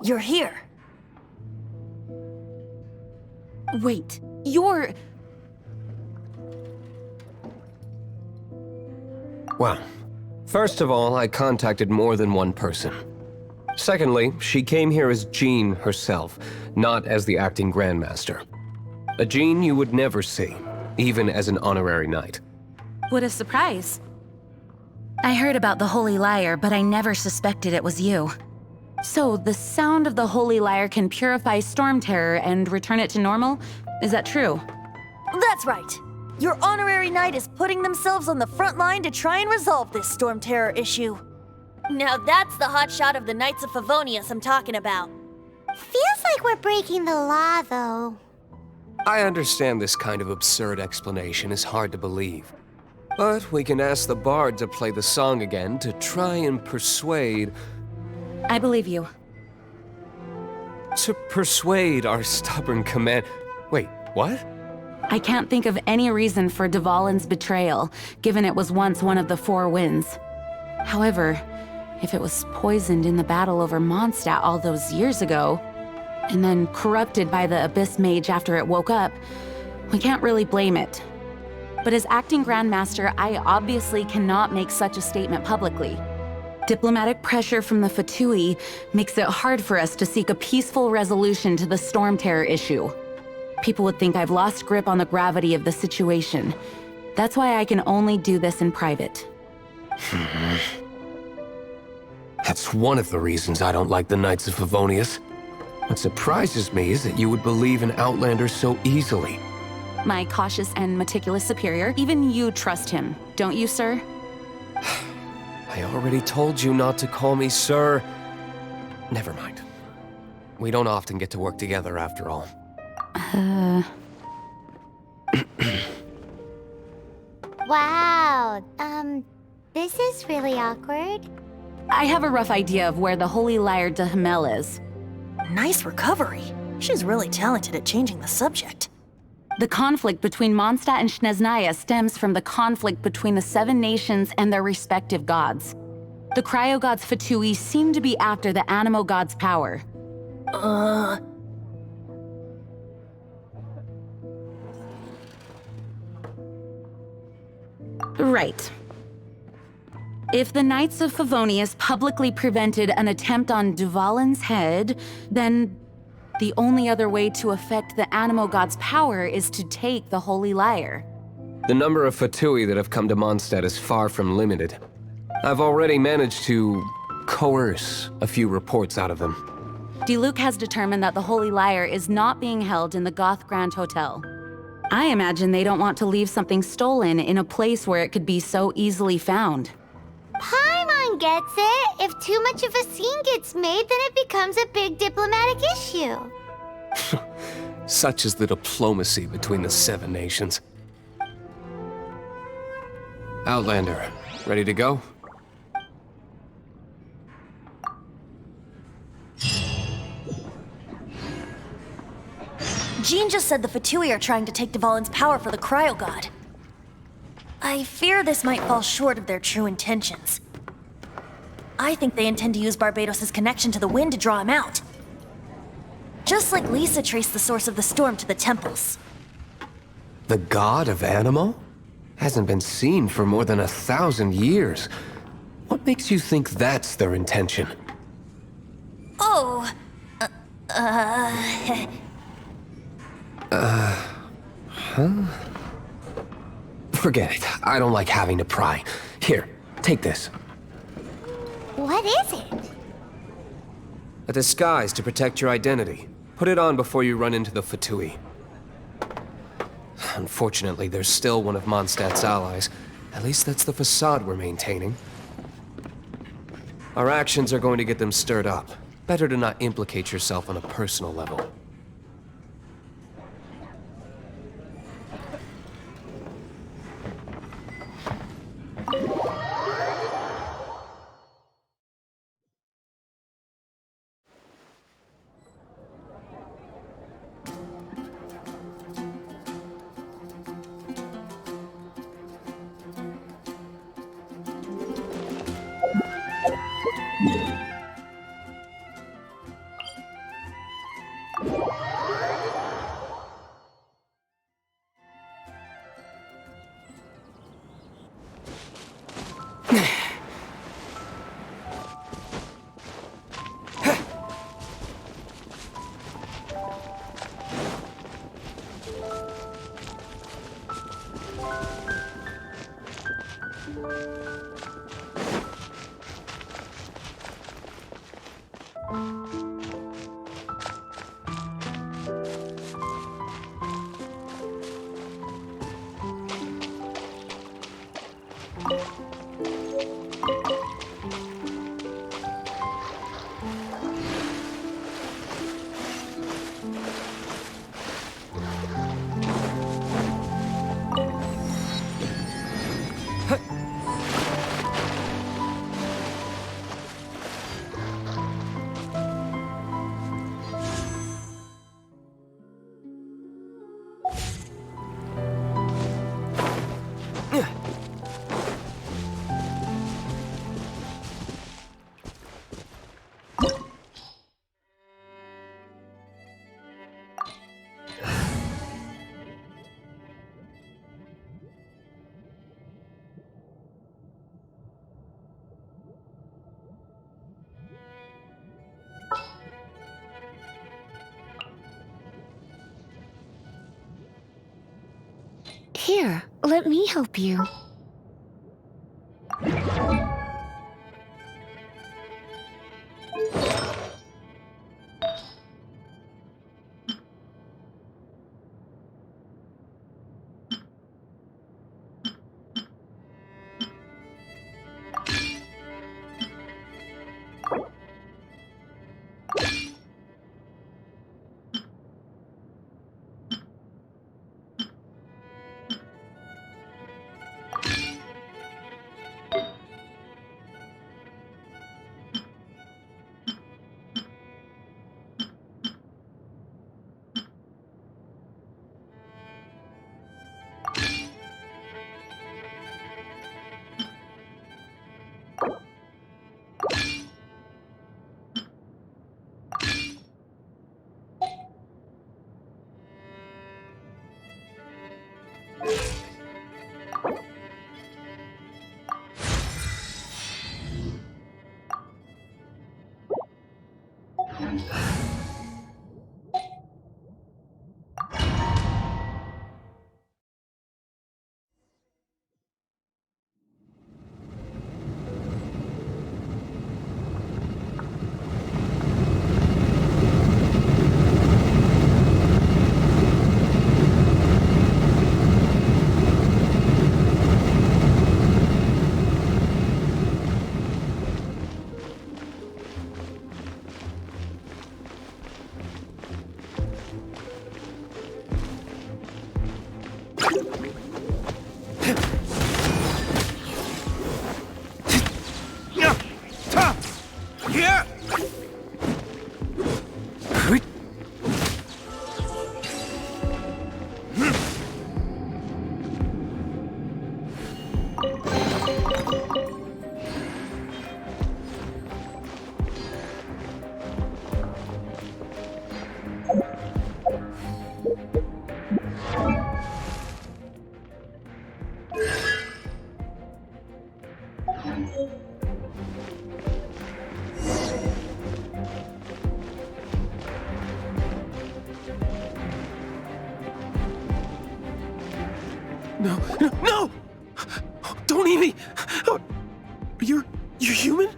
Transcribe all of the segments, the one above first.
You're here. Wait, you're... Well, first of all, I contacted more than one person. Secondly, she came here as Jean herself, not as the acting Grandmaster. A Jean you would never see, even as an honorary knight. What a surprise. I heard about the Holy Lyre, but I never suspected it was you. So, the sound of the Holy Lyre can purify Storm Terror and return it to normal? Is that true? That's right. Your honorary knight is putting themselves on the front line to try and resolve this Storm Terror issue. Now that's the hotshot of the Knights of Favonius I'm talking about. Feels like we're breaking the law, though. I understand this kind of absurd explanation is hard to believe. But we can ask the bard to play the song again to try and persuade... I believe you. To persuade our stubborn command... Wait, what? I can't think of any reason for Dvalin's betrayal, given it was once one of the Four Winds. However, if it was poisoned in the battle over Mondstadt all those years ago, and then corrupted by the Abyss Mage after it woke up, we can't really blame it. But as acting Grandmaster, I obviously cannot make such a statement publicly. Diplomatic pressure from the Fatui makes it hard for us to seek a peaceful resolution to the Storm Terror issue. People would think I've lost grip on the gravity of the situation. That's why I can only do this in private. That's one of the reasons I don't like the Knights of Favonius. What surprises me is that you would believe in Outlanders so easily. My cautious and meticulous superior, even you trust him, don't you, sir? I already told you not to call me sir. Never mind. We don't often get to work together after all. Wow, this is really awkward. I have a rough idea of where the Holy Lyre de Himmel is. Nice recovery. She's really talented at changing the subject. The conflict between Mondstadt and Snezhnaya stems from the conflict between the Seven Nations and their respective gods. The cryo-gods Fatui seem to be after the Animo god's power. Right. If the Knights of Favonius publicly prevented an attempt on Dvalin's head, then the only other way to affect the Animo god's power is to take the Holy Lyre. The number of Fatui that have come to Mondstadt is far from limited. I've already managed to coerce a few reports out of them. Diluc has determined that the Holy Lyre is not being held in the Goth Grand Hotel. I imagine they don't want to leave something stolen in a place where it could be so easily found. Paimon gets it. If too much of a scene gets made, then it becomes a big diplomatic issue. Such is the diplomacy between the Seven Nations. Outlander, ready to go? Jean just said the Fatui are trying to take Dvalin's power for the Cryo God. I fear this might fall short of their true intentions. I think they intend to use Barbados' connection to the wind to draw him out. Just like Lisa traced the source of the storm to the temples. The god of Animo? Hasn't been seen for more than 1,000 years. What makes you think that's their intention? Oh, Forget it. I don't like having to pry. Here, take this. What is it? A disguise to protect your identity. Put it on before you run into the Fatui. Unfortunately, there's still one of Mondstadt's allies. At least that's the facade we're maintaining. Our actions are going to get them stirred up. Better to not implicate yourself on a personal level. Here, let me help you. No, no, no! Don't eat me! You're human?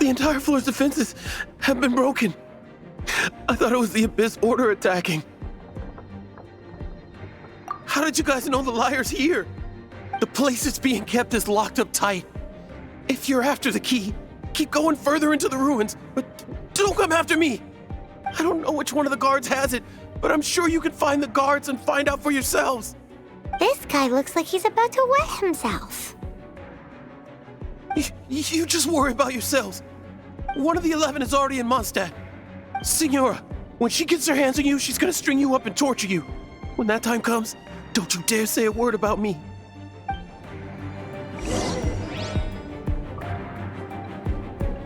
The entire floor's defenses have been broken. I thought it was the Abyss Order attacking. How did you guys know the liar's here? The place it's being kept is locked up tight. If you're after the key, keep going further into the ruins, but don't come after me. I don't know which one of the guards has it, but I'm sure you can find the guards and find out for yourselves. This guy looks like he's about to wet himself. You just worry about yourselves. One of the 11 is already in Mondstadt. Signora, when she gets her hands on you, she's gonna string you up and torture you. When that time comes, don't you dare say a word about me.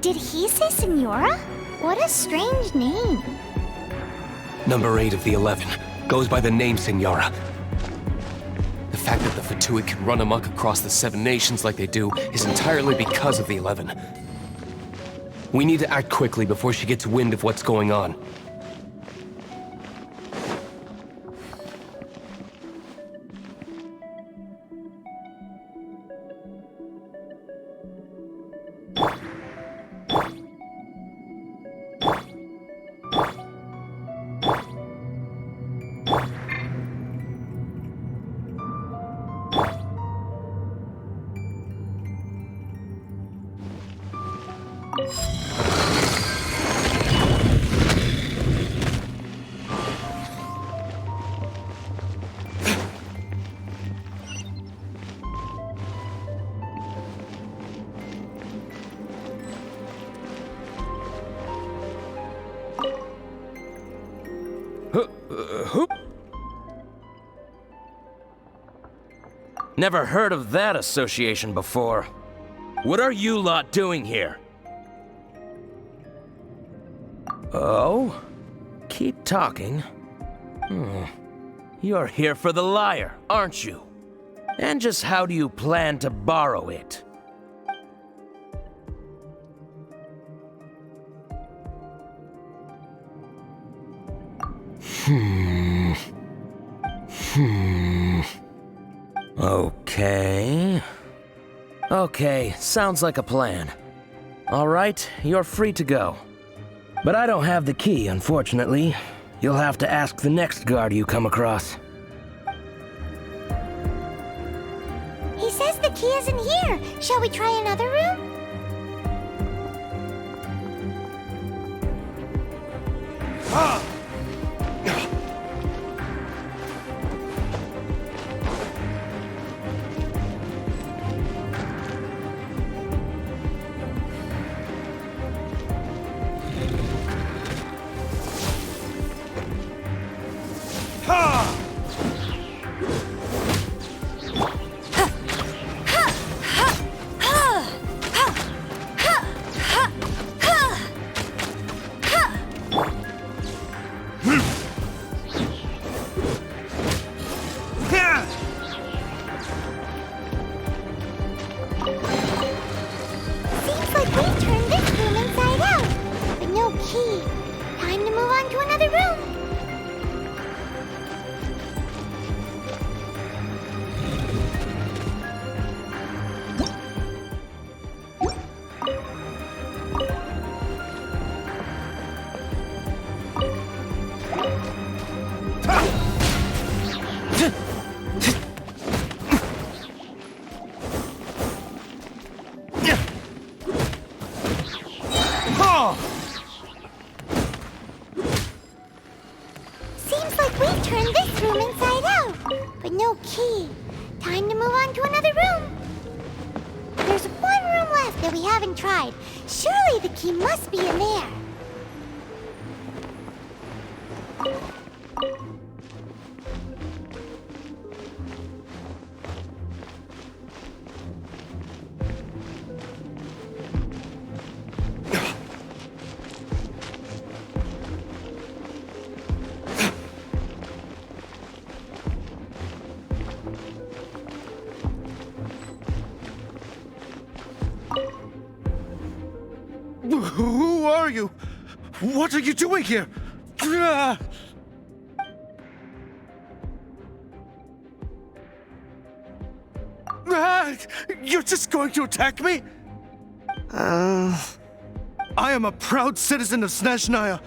Did he say Signora? What a strange name. Number 8 of the 11. Goes by the name Senora. The fact that the Fatui can run amok across the 7 nations like they do is entirely because of the 11. We need to act quickly before she gets wind of what's going on. Never heard of that association before. What are you lot doing here? Oh? Keep talking. You're here for the lyre, aren't you? And just how do you plan to borrow it? Okay, sounds like a plan. All right, you're free to go. But I don't have the key, unfortunately. You'll have to ask the next guard you come across. He says the key isn't here. Shall we try another room? Seems like we've turned this room inside out, but no key. Time to move on to another room. There's one room left that we haven't tried. Surely the key must be in there. Who are you? What are you doing here? You're just going to attack me? I am a proud citizen of Snezhnaya.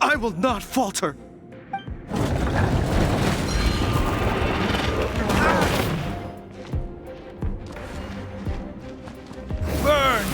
I will not falter. Burn!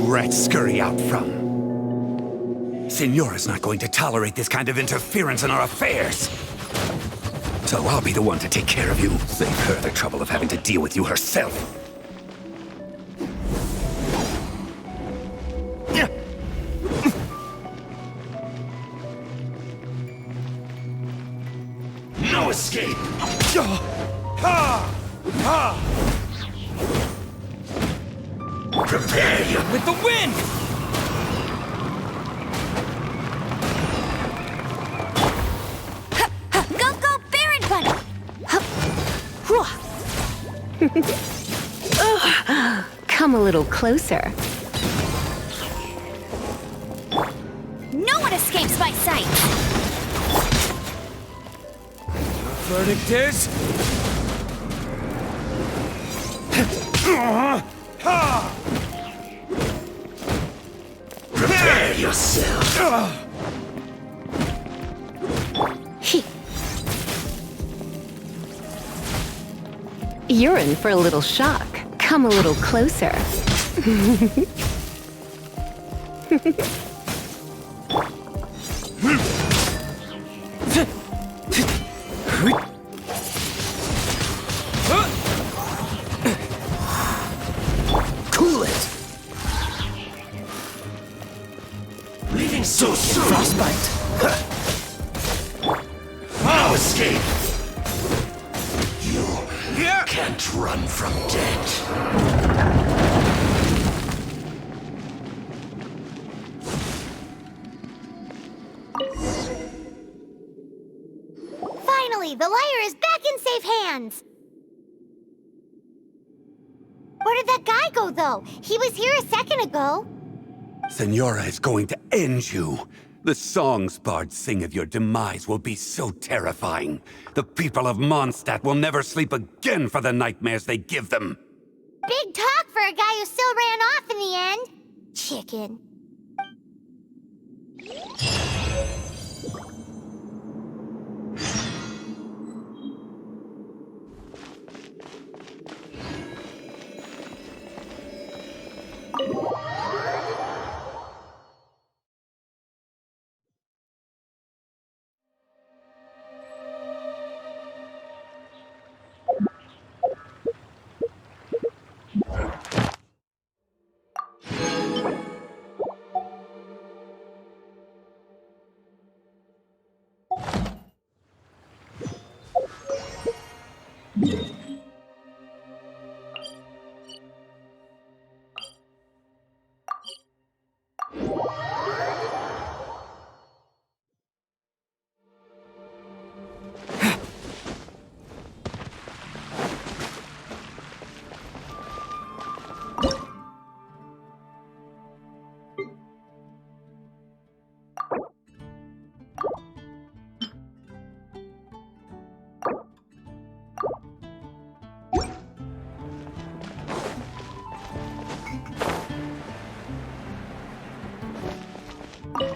rats scurry out from. Signora's not going to tolerate this kind of interference in our affairs. So I'll be the one to take care of you. Save her the trouble of having to deal with you herself. No escape! Prepare you with the wind! Go, go, Baron Bunny! Come a little closer. No one escapes my sight! Verdict is... Prepare yourself! You're in for a little shock. Come a little closer. Cool it! Leaving so soon! Frostbite! No escape! You can't run from death. Finally, the liar is back in safe hands! Where did that guy go, though? He was here a second ago. Signora is going to end you. The songs bards sing of your demise will be so terrifying. The people of Mondstadt will never sleep again for the nightmares they give them. Big talk for a guy who still ran off in the end. Chicken.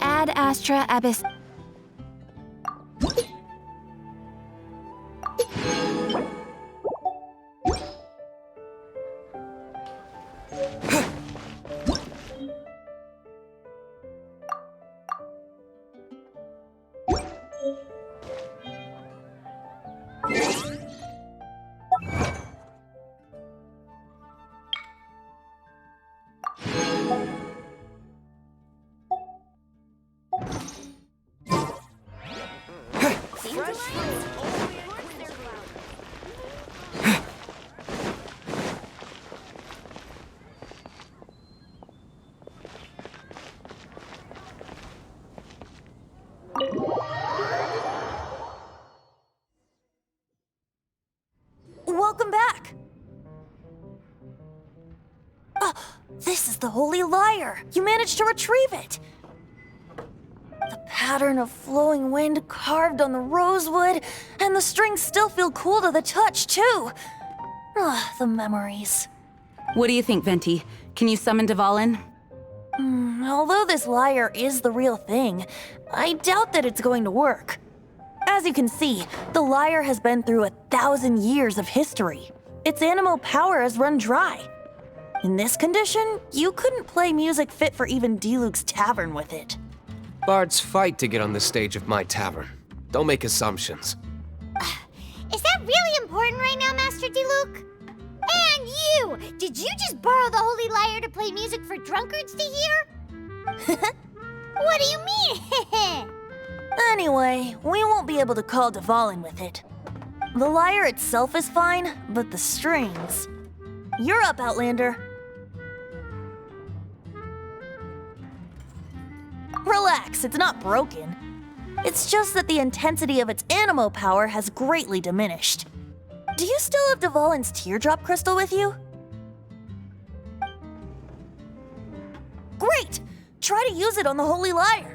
Ad Astra Abyss. Welcome back! This is the Holy Lyre! You managed to retrieve it! The pattern of flowing wind carved on the rosewood, and the strings still feel cool to the touch, too! The memories. What do you think, Venti? Can you summon Dvalin? Although this lyre is the real thing, I doubt that it's going to work. As you can see, the lyre has been through 1,000 years of history. Its animal power has run dry. In this condition, you couldn't play music fit for even Diluc's tavern with it. Bards fight to get on the stage of my tavern. Don't make assumptions. Is that really important right now, Master Diluc? And you! Did you just borrow the Holy Lyre to play music for drunkards to hear? What do you mean? Anyway, we won't be able to call Dvalin with it. The lyre itself is fine, but the strings... You're up, Outlander. Relax, it's not broken. It's just that the intensity of its animo power has greatly diminished. Do you still have Dvalin's teardrop crystal with you? Great! Try to use it on the Holy Lyre.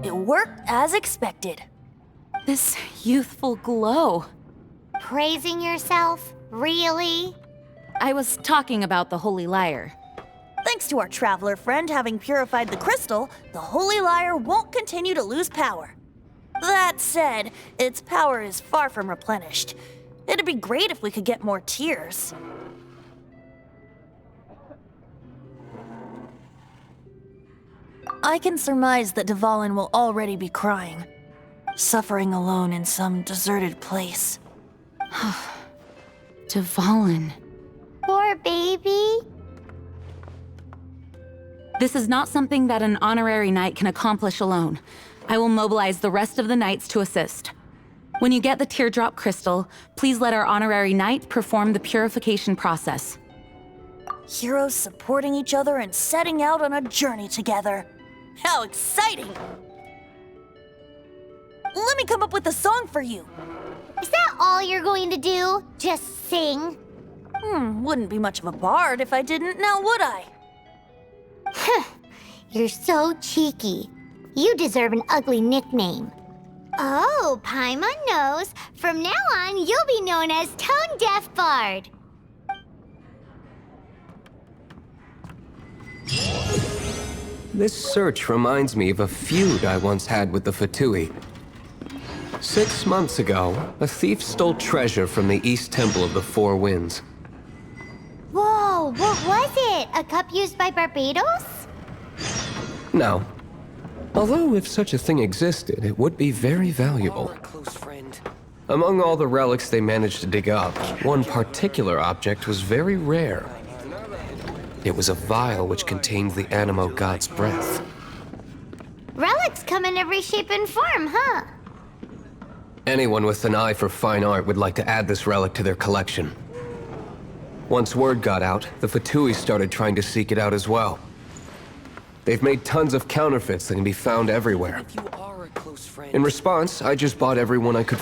It worked as expected. This youthful glow. Praising yourself? Really? I was talking about the Holy Lyre. Thanks to our traveler friend having purified the crystal, the Holy Lyre won't continue to lose power. That said, its power is far from replenished. It'd be great if we could get more tears. I can surmise that Dvalin will already be crying, suffering alone in some deserted place. Dvalin. Poor baby. This is not something that an honorary knight can accomplish alone. I will mobilize the rest of the knights to assist. When you get the teardrop crystal, please let our honorary knight perform the purification process. Heroes supporting each other and setting out on a journey together. How exciting! Let me come up with a song for you. Is that all you're going to do? Just sing? Wouldn't be much of a bard if I didn't, now would I? You're so cheeky. You deserve an ugly nickname. Oh, Paimon knows. From now on, you'll be known as Tone Deaf Bard. This search reminds me of a feud I once had with the Fatui. 6 months ago, a thief stole treasure from the East Temple of the Four Winds. Whoa, what was it? A cup used by Barbados? No. Although if such a thing existed, it would be very valuable. Among all the relics they managed to dig up, one particular object was very rare. It was a vial which contained the Animo god's breath. Relics come in every shape and form, huh? Anyone with an eye for fine art would like to add this relic to their collection. Once word got out, the Fatui started trying to seek it out as well. They've made tons of counterfeits that can be found everywhere. In response, I just bought everyone I could